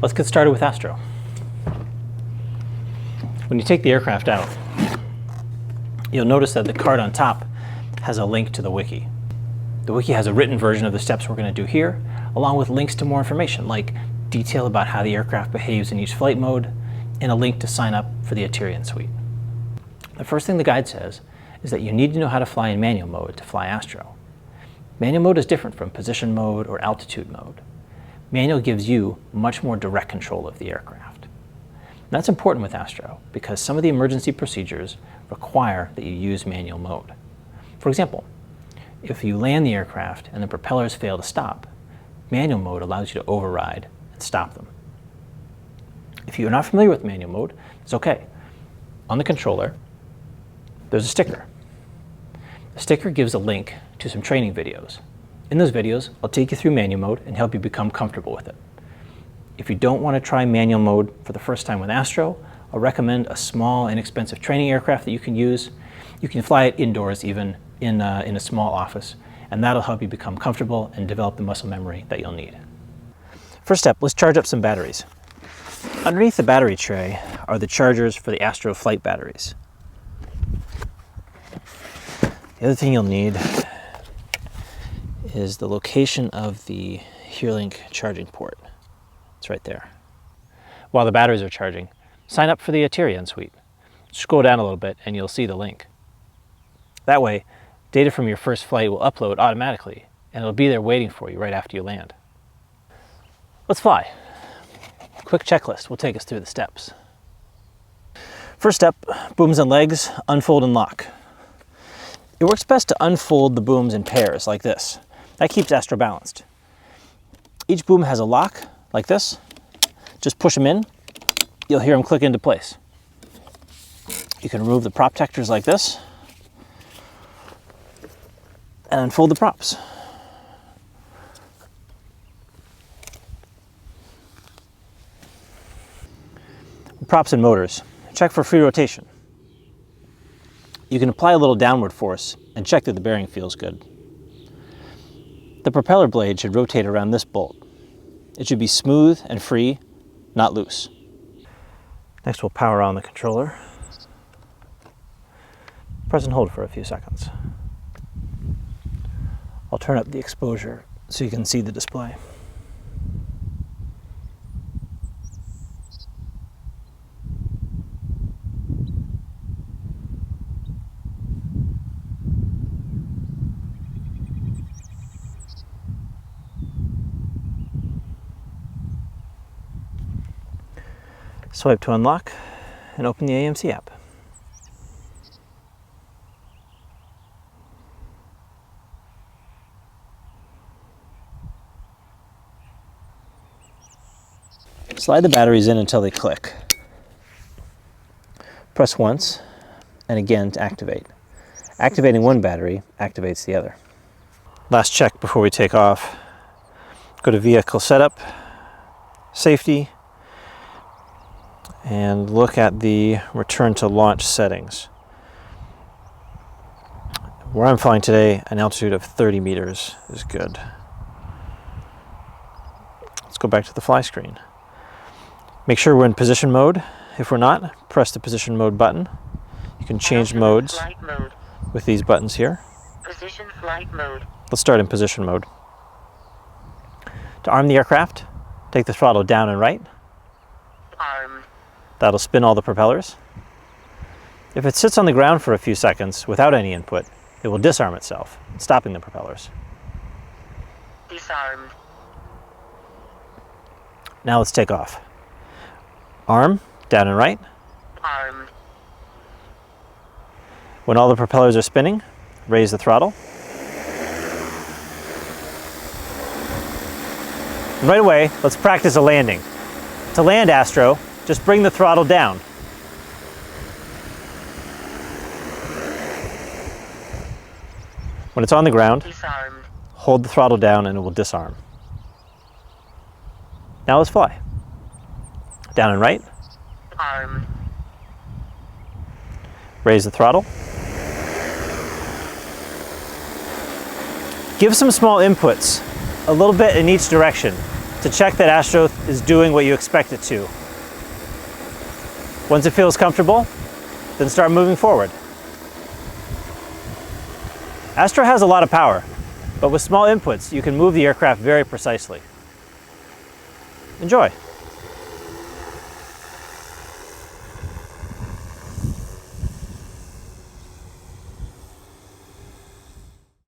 Let's get started with Astro. When you take the aircraft out, you'll notice that the card on top has a link to the wiki. The wiki has a written version of the steps we're going to do here, along with links to more information, like detail about how the aircraft behaves in each flight mode, and a link to sign up for the Herelink suite. The first thing the guide says is that you need to know how to fly in manual mode to fly Astro. Manual mode is different from position mode or altitude mode. Manual gives you much more direct control of the aircraft. And that's important with Astro because some of the emergency procedures require that you use manual mode. For example, if you land the aircraft and the propellers fail to stop, manual mode allows you to override and stop them. If you're not familiar with manual mode, it's okay. On the controller, there's a sticker. The sticker gives a link to some training videos. In those videos, I'll take you through manual mode and help you become comfortable with it. If you don't want to try manual mode for the first time with Astro, I'll recommend a small, inexpensive training aircraft that you can use. You can fly it indoors, even in a small office, and that'll help you become comfortable and develop the muscle memory that you'll need. First step, let's charge up some batteries. Underneath the battery tray are the chargers for the Astro flight batteries. The other thing you'll need is the location of the Herelink charging port. It's right there. While the batteries are charging, sign up for the Herelink suite. Scroll down a little bit and you'll see the link. That way, data from your first flight will upload automatically and it'll be there waiting for you right after you land. Let's fly. Quick checklist will take us through the steps. First step, booms and legs, unfold and lock. It works best to unfold the booms in pairs like this. That keeps Astro balanced. Each boom has a lock like this. Just push them in. You'll hear them click into place. You can remove the prop protectors like this and unfold the props. Props and motors. Check for free rotation. You can apply a little downward force and check that the bearing feels good. The propeller blade should rotate around this bolt. It should be smooth and free, not loose. Next, we'll power on the controller. Press and hold for a few seconds. I'll turn up the exposure so you can see the display. Swipe to unlock and open the AMC app. Slide the batteries in until they click. Press once and again to activate. Activating one battery activates the other. Last check before we take off. Go to Vehicle Setup, Safety, and look at the return to launch settings. Where I'm flying today, an altitude of 30 meters is good. Let's go back to the fly screen. Make sure we're in position mode. If we're not, press the position mode button. You can change modes with these buttons here. Position flight mode. Let's start in position mode. To arm the aircraft, take the throttle down and right. Armed. That'll spin all the propellers. If it sits on the ground for a few seconds without any input, it will disarm itself, stopping the propellers. Disarmed. Now let's take off. Arm, down and right. Armed. When all the propellers are spinning, raise the throttle. And right away, let's practice a landing. To land Astro, just bring the throttle down. When it's on the ground, Disarmed. hold the throttle down and it will disarm. Now let's fly. Down and right. Armed. Raise the throttle. Give some small inputs, a little bit in each direction. to check that Astro is doing what you expect it to. Once it feels comfortable, then start moving forward. Astro has a lot of power, but with small inputs, you can move the aircraft very precisely. Enjoy.